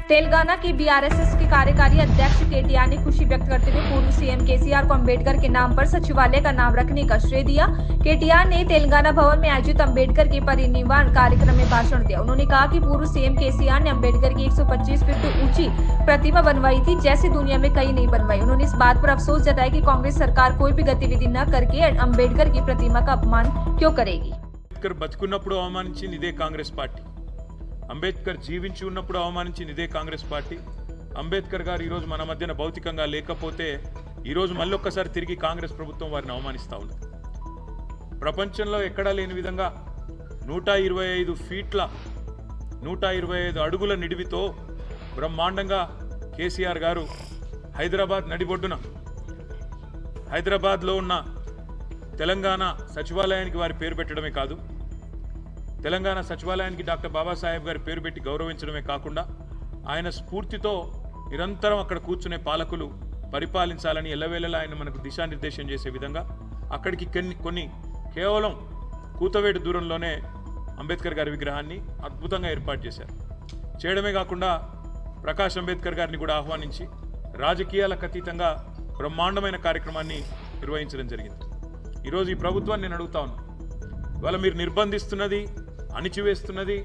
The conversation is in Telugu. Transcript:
तेलंगाना के बीआरएसएस के कार्यकारी अध्यक्ष केटीआर ने खुशी व्यक्त करते हुए पूर्व सीएम केसीआर को अंबेडकर के नाम पर सचिवालय का नाम रखने का श्रेय दिया। केटीआर ने तेलंगाना भवन में आयोजित अंबेडकर के परिनिर्वाण कार्यक्रम में भाषण दिया। उन्होंने कहा कि पूर्व सीएम केसीआर ने अंबेडकर की 125 फीट ऊंची प्रतिमा बनवाई थी, जैसी दुनिया में कहीं नहीं बनवाई। उन्होंने इस बात पर अफसोस जताया कि कांग्रेस सरकार कोई भी गतिविधि न करके अंबेडकर की प्रतिमा का अपमान क्यों करेगी। బతుకున్నప్పుడు అవమానించింది ఇదే కాంగ్రెస్ పార్టీ, అంబేద్కర్ జీవించి ఉన్నప్పుడు అవమానించింది ఇదే కాంగ్రెస్ పార్టీ. అంబేద్కర్ గారు ఈరోజు మన మధ్యన భౌతికంగా లేకపోతే ఈరోజు మళ్ళీ ఒక్కసారి తిరిగి కాంగ్రెస్ ప్రభుత్వం వారిని అవమానిస్తూ ఉంది. ప్రపంచంలో ఎక్కడా లేని విధంగా 125 ఫీట్ల 125 అడుగుల నిడివితో బ్రహ్మాండంగా కేసీఆర్ గారు హైదరాబాద్ నడిబొడ్డున హైదరాబాద్లో ఉన్న తెలంగాణ సచివాలయానికి వారి పేరు పెట్టడమే కాదు, తెలంగాణ సచివాలయానికి డాక్టర్ బాబాసాహెబ్ గారి పేరు పెట్టి గౌరవించడమే కాకుండా ఆయన స్ఫూర్తితో నిరంతరం అక్కడ కూర్చునే పాలకులు పరిపాలించాలని ఎల్లవేళలా ఆయన మనకు దిశానిర్దేశం చేసే విధంగా అక్కడికి కొన్ని కేవలం కూతవేటు దూరంలోనే అంబేద్కర్ గారి విగ్రహాన్ని అద్భుతంగా ఏర్పాటు చేశారు. చేయడమే కాకుండా ప్రకాష్ అంబేద్కర్ గారిని కూడా ఆహ్వానించి రాజకీయాలకు అతీతంగా బ్రహ్మాండమైన కార్యక్రమాన్ని నిర్వహించడం జరిగింది. ఈరోజు ఈ ప్రభుత్వాన్ని నేను అడుగుతా ఉన్నాను, ఇవాళ మీరు నిర్బంధిస్తున్నది, అణిచివేస్తున్నది